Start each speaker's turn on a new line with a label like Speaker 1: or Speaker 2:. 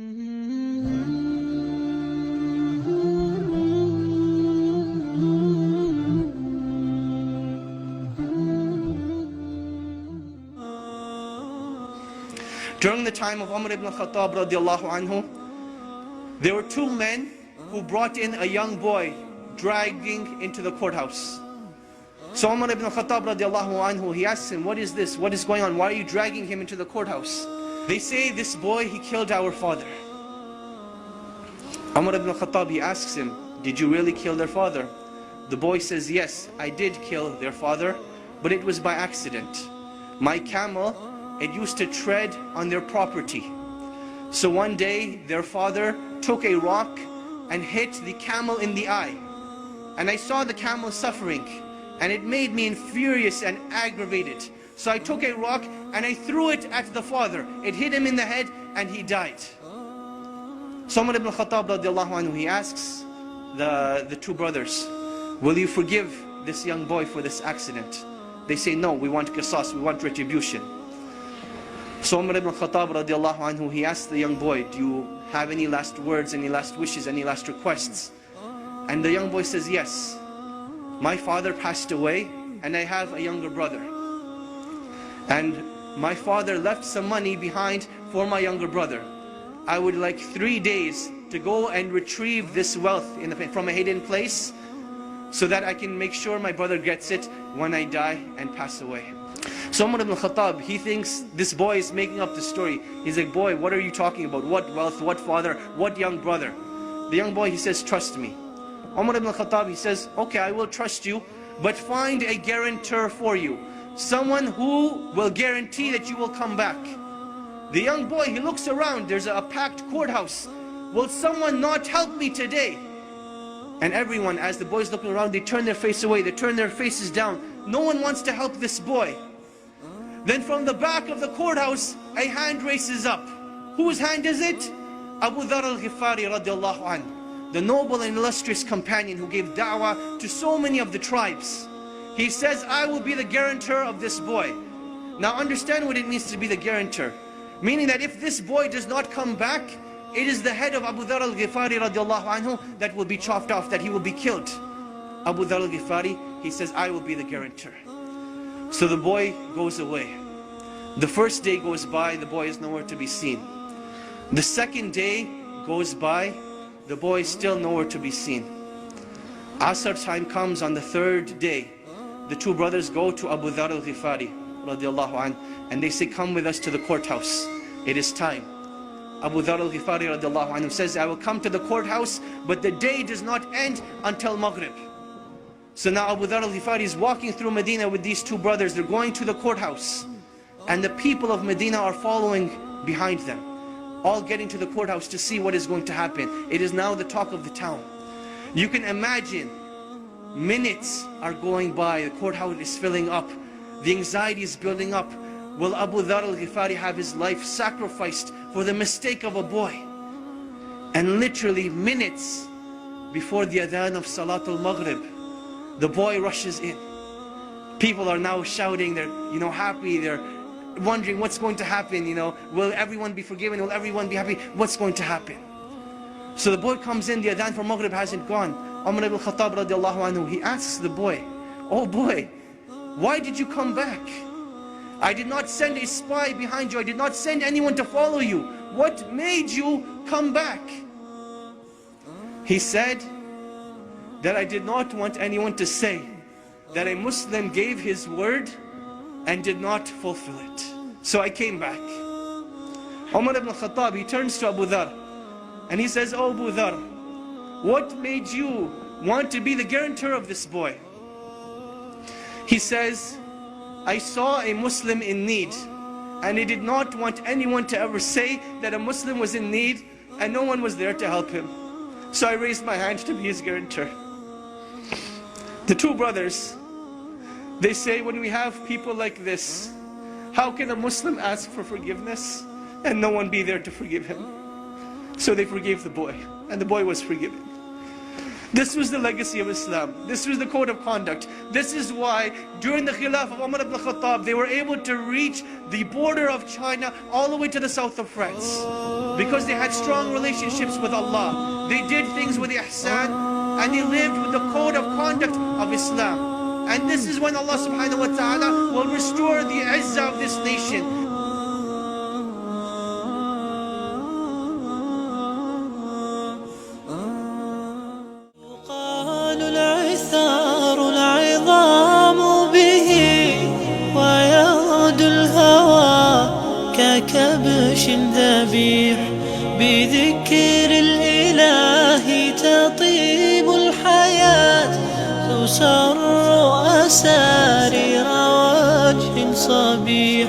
Speaker 1: During the time of Omer ibn El Hattabi radiallahu anhu, there were two men who brought in a young boy dragging into the courthouse. So Omer ibn El Hattabi radiallahu anhu, he asks him, what is this? What is going on? Why are you dragging him into the courthouse? They say, this boy, he killed our father. Omer ibn El Hattabi asks him, did you really kill their father? The boy says, yes, I did kill their father, but it was by accident. My camel, it used to tread on their property. So one day, their father took a rock and hit the camel in the eye. And I saw the camel suffering, and it made me furious and aggravated. So I took a rock and I threw it at the father. It hit him in the head and he died. So Omer ibn El Hattabi radiallahu anhu, he asks the two brothers, will you forgive this young boy for this accident? They say, no, we want qisas, we want retribution. So Omer ibn El Hattabi radiallahu anhu, he asked the young boy, do you have any last words, any last wishes, any last requests? And the young boy says, yes. My father passed away and I have a younger brother. And my father left some money behind for my younger brother. I would like 3 days to go and retrieve this wealth from a hidden place so that I can make sure my brother gets it when I die and pass away. So Omer ibn El Hattabi, he thinks this boy is making up the story. He's like, boy, what are you talking about? What wealth, what father, what young brother? The young boy, he says, trust me. Omer ibn El Hattabi, he says, okay, I will trust you, but find a guarantor for you. Someone who will guarantee that you will come back. The young boy, he looks around, there's a packed courthouse. Will someone not help me today? And everyone, as the boy's looking around, they turn their face away, they turn their faces down. No one wants to help this boy. Then from the back of the courthouse, a hand raises up. Whose hand is it? Abu Dhar al-Ghifari radiallahu anhu, the noble and illustrious companion who gave da'wah to so many of the tribes. He says, I will be the guarantor of this boy. Now understand what it means to be the guarantor. Meaning that if this boy does not come back, it is the head of Abu Dhar al-Ghifari radiallahu anhu that will be chopped off, that he will be killed. Abu Dhar al-Ghifari, he says, I will be the guarantor. So the boy goes away. The first day goes by, the boy is nowhere to be seen. The second day goes by, the boy is still nowhere to be seen. Asr time comes on the third day. The two brothers go to Abu Dhar al-Ghifari radiallahu anh, and they say, come with us to the courthouse. It is time. Abu Dhar al-Ghifari radiallahu anh says, I will come to the courthouse, but the day does not end until Maghrib. So now Abu Dhar al-Ghifari is walking through Medina with these two brothers. They're going to the courthouse. And the people of Medina are following behind them, all getting to the courthouse to see what is going to happen. It is now the talk of the town. You can imagine, minutes are going by, the courthouse is filling up, the anxiety is building up. Will Abu Dhar al-Ghifari have his life sacrificed for the mistake of a boy? And literally minutes before the adhan of Salatul Maghrib, the boy rushes in. People are now shouting, they're happy, they're wondering what's going to happen, will everyone be forgiven, will everyone be happy, what's going to happen? So the boy comes in, the adhan for Maghrib hasn't gone. Omer ibn El Hattabi radiallahu anhu, he asks the boy, oh boy, why did you come back? I did not send a spy behind you, I did not send anyone to follow you. What made you come back? He said that I did not want anyone to say that a Muslim gave his word and did not fulfill it. So I came back. Omer ibn El Hattabi, he turns to Abu Dhar and he says, oh Abu Dhar, what made you want to be the guarantor of this boy? He says, I saw a Muslim in need and I did not want anyone to ever say that a Muslim was in need and no one was there to help him. So I raised my hand to be his guarantor. The two brothers, they say, when we have people like this, how can a Muslim ask for forgiveness and no one be there to forgive him? So they forgave the boy, and the boy was forgiven. This was the legacy of Islam. This was the code of conduct. This is why during the Khilaf of Omer ibn El Hattabi, they were able to reach the border of China all the way to the south of France. Because they had strong relationships with Allah. They did things with ihsan, and they lived with the code of conduct of Islam. And this is when Allah subhanahu wa ta'ala will restore the izzah of this nation.
Speaker 2: ككبش ذبيح بذكر الإله تطيب الحياة تسر أسارير وجه صبيح